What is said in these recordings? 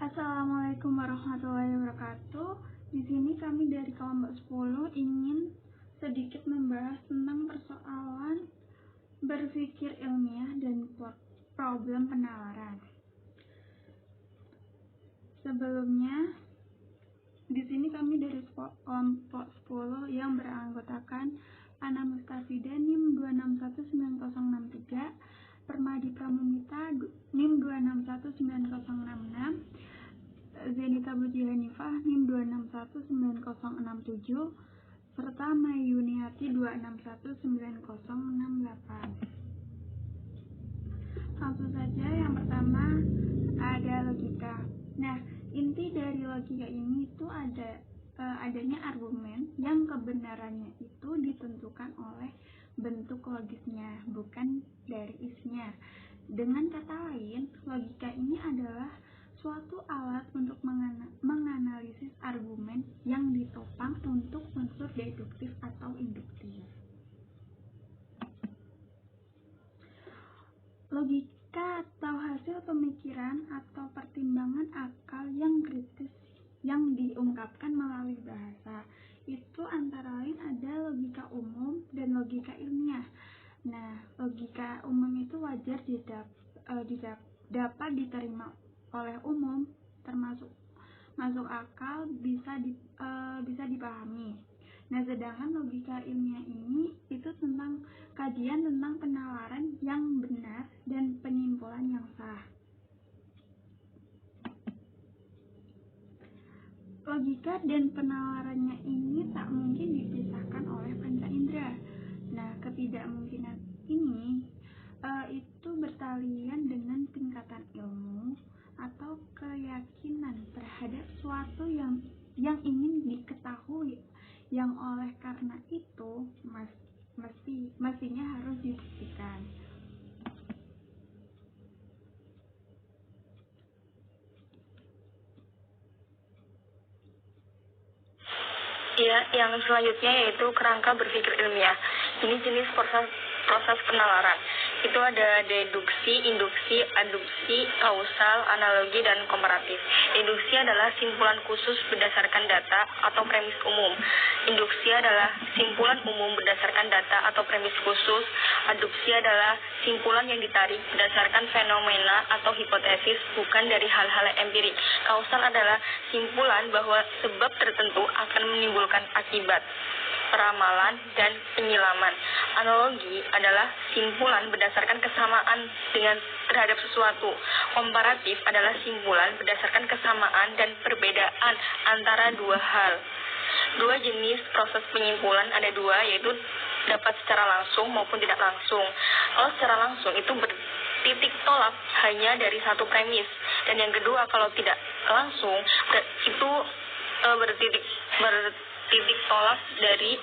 Assalamualaikum warahmatullahi wabarakatuh. Di sini kami dari kelompok 10 ingin sedikit membahas tentang persoalan berpikir ilmiah dan problem penalaran. Sebelumnya, di sini kami dari kelompok 10 yang beranggotakan Ana Mustafida NIM 2619063, Permadi Pramumita NIM 2619066, Zenita Buji Hanifah NIM 2619067, serta Mayuniati 2619068. Langsung saja, yang pertama ada logika. Nah, inti dari logika ini itu adanya argumen yang kebenarannya itu ditentukan oleh bentuk logisnya, bukan dari isinya. Dengan kata lain, logika ini adalah suatu alat untuk menganalisis argumen yang ditopang untuk unsur deduktif atau induktif. Logika atau hasil pemikiran atau pertimbangan akal yang kritis yang diungkapkan melalui bahasa. Itu antara lain ada logika umum dan logika ilmiah. Nah, logika umum itu wajar dapat diterima oleh umum, termasuk masuk akal, bisa dipahami. Nah, sedangkan logika ilmiah ini itu tentang kajian tentang penalaran yang benar dan penyimpulan yang sah. Logika dan penalarannya ini tak mungkin dipisahkan oleh panca indera. Nah, ketidakmungkinan ini itu bertalian dengan tingkatan ilmu atau keyakinan terhadap suatu yang ingin diketahui, yang oleh karena itu mestinya harus dibuktikan. Ya, yang selanjutnya yaitu kerangka berpikir ilmiah. Ini jenis proses penalaran. Itu ada deduksi, induksi, adduksi, kausal, analogi, dan komparatif. Deduksi adalah simpulan khusus berdasarkan data atau premis umum. Induksi adalah simpulan umum berdasarkan data atau premis khusus. Adduksi adalah simpulan yang ditarik berdasarkan fenomena atau hipotesis, bukan dari hal-hal empirik. Kausal adalah simpulan bahwa sebab tertentu akan menimbulkan akibat, peramalan, dan penyilaman. Analogi adalah simpulan berdasarkan kesamaan terhadap sesuatu. Komparatif adalah simpulan berdasarkan kesamaan dan perbedaan antara dua hal. Dua jenis proses penyimpulan ada dua, yaitu dapat secara langsung maupun tidak langsung. Kalau secara langsung itu bertitik tolak hanya dari satu premis, dan yang kedua kalau tidak langsung itu bertitik tolak dari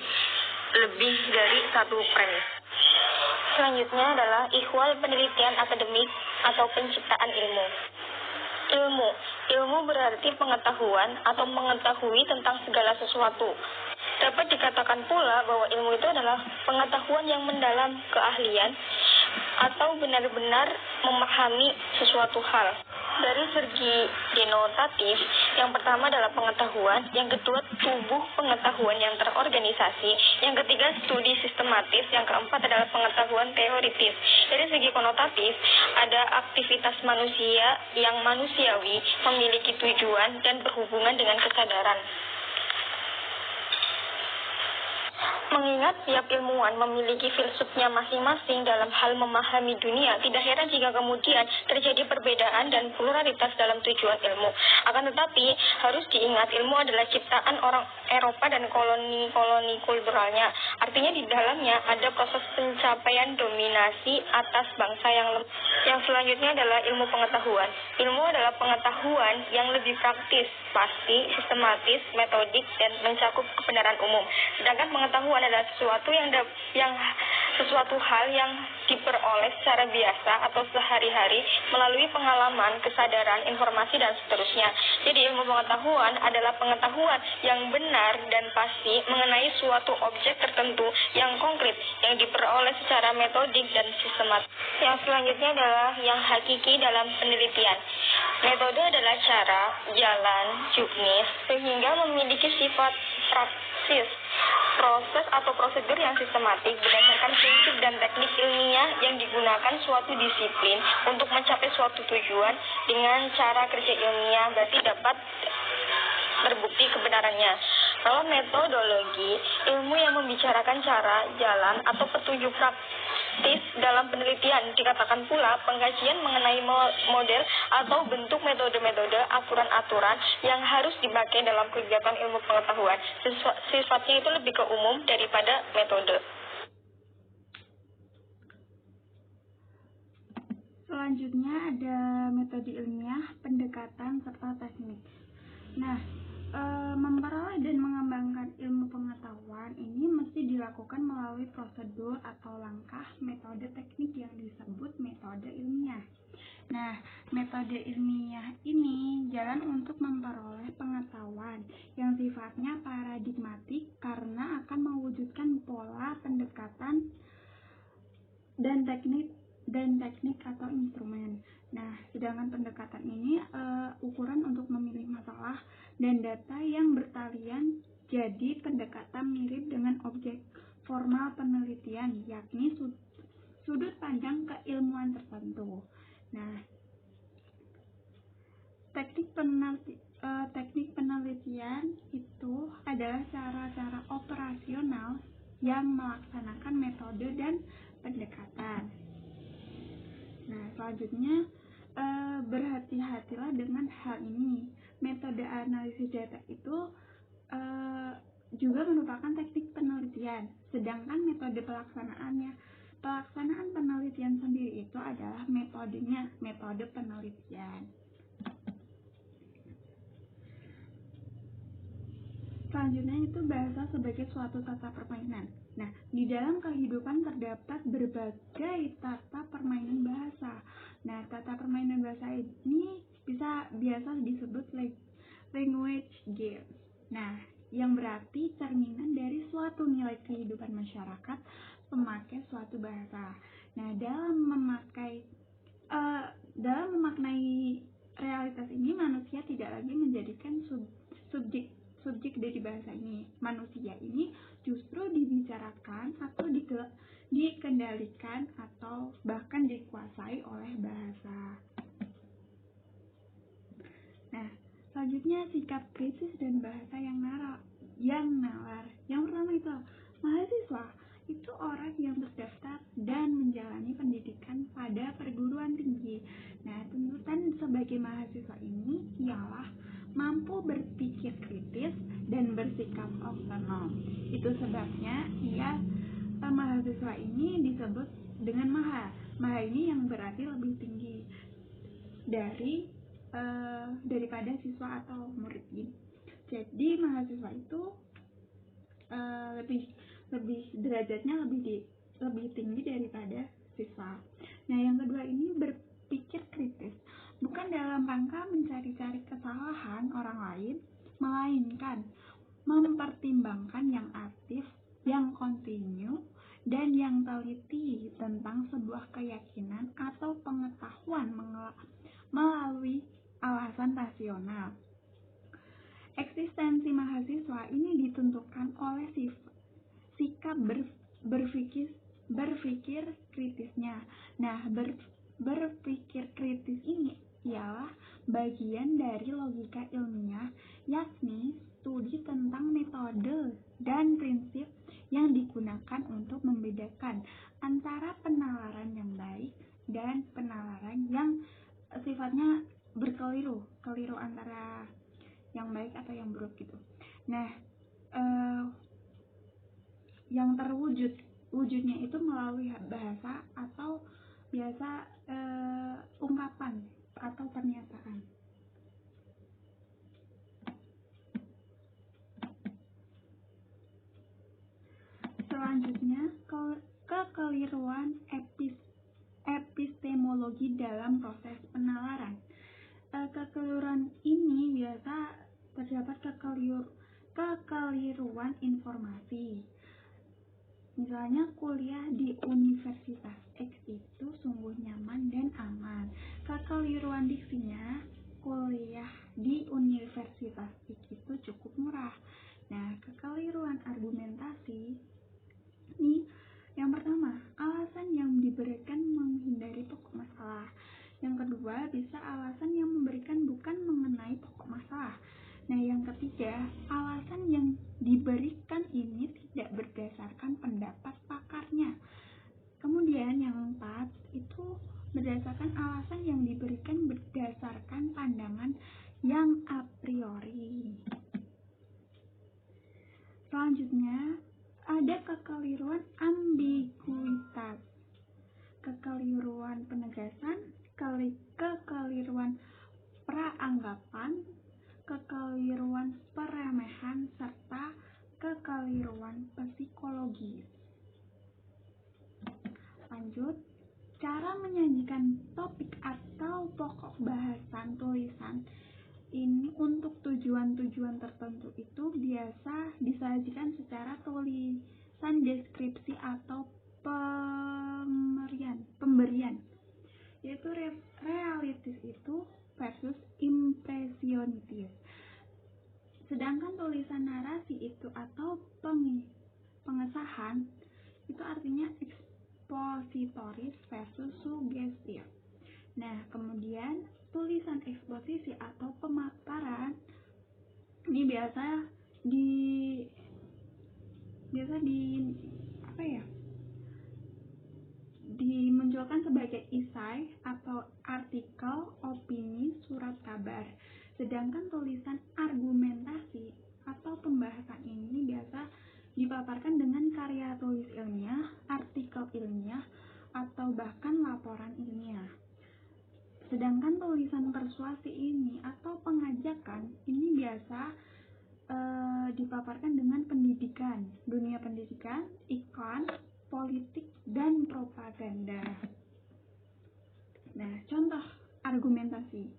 lebih dari satu premis. Selanjutnya adalah ihwal penelitian akademik atau penciptaan ilmu. Ilmu berarti pengetahuan atau mengetahui tentang segala sesuatu. Dapat dikatakan pula bahwa ilmu itu adalah pengetahuan yang mendalam, keahlian, atau benar-benar memahami sesuatu hal. Dari segi denotatif, yang pertama adalah pengetahuan, yang kedua tubuh pengetahuan yang terorganisasi, yang ketiga studi sistematis, yang keempat adalah pengetahuan teoritis. Dari segi konotatif, ada aktivitas manusia yang manusiawi, memiliki tujuan dan berhubungan dengan kesadaran. Mengingat tiap ilmuwan memiliki filsufnya masing-masing dalam hal memahami dunia, tidak heran jika kemudian terjadi perbedaan dan pluralitas dalam tujuan ilmu. Akan tetapi, harus diingat ilmu adalah ciptaan orang Eropa dan koloni-koloni kulturalnya. Artinya di dalamnya ada proses pencapaian dominasi atas bangsa yang lemah. Yang selanjutnya adalah ilmu pengetahuan. Ilmu adalah pengetahuan yang lebih praktis, pasti, sistematis, metodik, dan mencakup kebenaran umum. Sedangkan pengetahuan pengetahuan adalah sesuatu hal yang diperoleh secara biasa atau sehari-hari melalui pengalaman, kesadaran, informasi, dan seterusnya. Jadi ilmu pengetahuan adalah pengetahuan yang benar dan pasti mengenai suatu objek tertentu yang konkret yang diperoleh secara metodik dan sistematis. Yang selanjutnya adalah yang hakiki dalam penelitian. Metode adalah cara, jalan, juknis, sehingga memiliki sifat praksis, proses atau prosedur yang sistematik berdasarkan prinsip dan teknik ilmiah yang digunakan suatu disiplin untuk mencapai suatu tujuan dengan cara kerja ilmiah berarti dapat terbukti kebenarannya. Kalau metodologi, ilmu yang membicarakan cara, jalan, atau petunjuk praktis dalam penelitian. Dikatakan pula pengkajian mengenai model atau bentuk metode-metode, aturan-aturan yang harus dipakai dalam kegiatan ilmu pengetahuan. Sifatnya itu lebih ke umum daripada metode. Selanjutnya ada metode ilmiah, pendekatan, serta teknik. Nah, memperoleh dan mengembangkan ilmu pengetahuan ini mesti dilakukan melalui prosedur atau langkah metode teknik yang disebut metode ilmiah. Nah, metode ilmiah ini jalan untuk memperoleh pengetahuan yang sifatnya paradigmatik karena akan mewujudkan pola pendekatan dan teknik atau instrumen. Nah, sedangkan pendekatan ini ukuran untuk memilih masalah dan data yang bertalian, jadi pendekatan mirip dengan objek formal penelitian, yakni sudut pandang keilmuan tertentu. Nah, teknik penelitian itu adalah cara-cara operasional yang melaksanakan metode dan pendekatan. Nah, selanjutnya berhati-hatilah dengan hal ini. Metode analisis data itu juga merupakan teknik penelitian, sedangkan metode pelaksanaan penelitian sendiri itu adalah metode penelitian. Selanjutnya itu bahasa sebagai suatu tata permainan. Nah, di dalam kehidupan terdapat berbagai tata permainan bahasa. Nah, tata permainan bahasa ini biasa disebut language game. Nah, yang berarti cerminan dari suatu nilai kehidupan masyarakat pemakai suatu bahasa. Nah, dalam memaknai realitas ini, manusia tidak lagi menjadikan subjek dari bahasa ini. Manusia ini justru dibicarakan atau dikendalikan atau bahkan dikuasai oleh bahasa. Nah, selanjutnya sikap kritis dan bahasa yang nalar. Yang pertama itu mahasiswa itu orang yang terdaftar dan menjalani pendidikan pada perguruan tinggi. Nah, tuntutan sebagai mahasiswa ini ialah mampu berpikir kritis dan bersikap otonom. Itu sebabnya mahasiswa ini disebut dengan maha. Maha ini yang berarti lebih tinggi daripada siswa atau murid. Jadi mahasiswa itu lebih derajatnya lebih tinggi daripada siswa. Nah, yang kedua ini berpikir kritis, bukan dalam rangka mencari-cari kesalahan orang lain, melainkan mempertimbangkan yang aktif, yang kontinu, dan yang teliti tentang sebuah keyakinan atau pengetahuan melalui alasan rasional. Eksistensi mahasiswa ini ditentukan oleh sikap berpikir kritisnya. Nah, berpikir kritis ini ialah bagian dari logika ilmiah, yakni studi tentang metode dan prinsip yang digunakan untuk membedakan antara penalaran yang baik dan penalaran yang sifatnya keliru antara yang baik atau yang buruk gitu. Nah, yang wujudnya itu melalui bahasa atau biasa ungkapan atau pernyataan. kekeliruan ini biasa terdapat kekeliruan informasi. Misalnya kuliah di Universitas X itu sungguh nyaman dan aman. Kekeliruan diksinya, kuliah di Universitas X itu cukup murah. Nah, kekeliruan argumentasi ini yang pertama, alasan yang diberikan menghindari pokok masalah. Yang kedua, bisa alasan yang memberikan bukan mengenai pokok masalah. Nah, yang ketiga, alasan yang diberikan ini tidak berdasarkan pendapat pakarnya. Kemudian yang keempat, itu berdasarkan alasan yang diberikan berdasarkan pandangan yang a priori. Selanjutnya, ada kekeliruan ambiguitas, kekeliruan penegasan, kekeliruan praanggapan, kekeliruan peremehan, serta kekeliruan psikologis. Lanjut, cara menyajikan topik atau pokok bahasan tulisan ini untuk tujuan-tujuan tertentu itu biasa disajikan secara tulisan deskripsi atau pemberian, yaitu realistis itu versus impresionistis. Sedangkan tulisan narasi itu atau pengesahan itu artinya ekspositoris versus sugestif. Nah, kemudian tulisan eksposisi atau pemaparan ini biasa dimunculkan sebagai esai atau artikel, opini, surat kabar. Sedangkan tulisan argumentasi atau pembahasan ini biasa dipaparkan dengan karya tulis ilmiah, artikel ilmiah, atau bahkan laporan ilmiah. Sedangkan tulisan persuasi ini atau pengajakan ini biasa dipaparkan dengan pendidikan, dunia pendidikan, iklan, politik, dan propaganda. Nah, contoh argumentasi.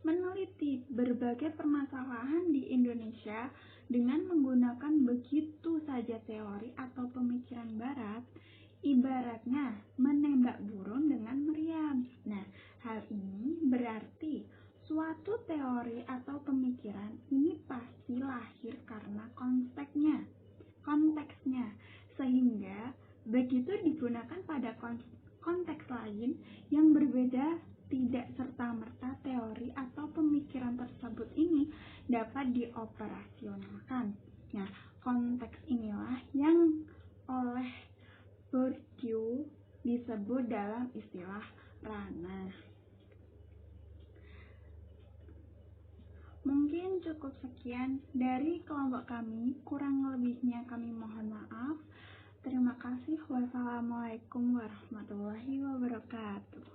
Meneliti berbagai permasalahan di Indonesia dengan menggunakan begitu saja teori atau pemikiran barat, ibaratnya menembak burung dengan meriam. Nah, hal ini berarti suatu teori atau pemikiran ini pasti lahir karena konteksnya, sehingga begitu digunakan pada konteks lain yang berbeda, tidak serta-merta teori atau pemikiran tersebut ini dapat dioperasionalkan. Nah, konteks inilah yang oleh Bourdieu disebut dalam istilah ranah. Mungkin cukup sekian dari kelompok kami, kurang lebihnya kami mohon maaf. Terima kasih. Wassalamualaikum warahmatullahi wabarakatuh.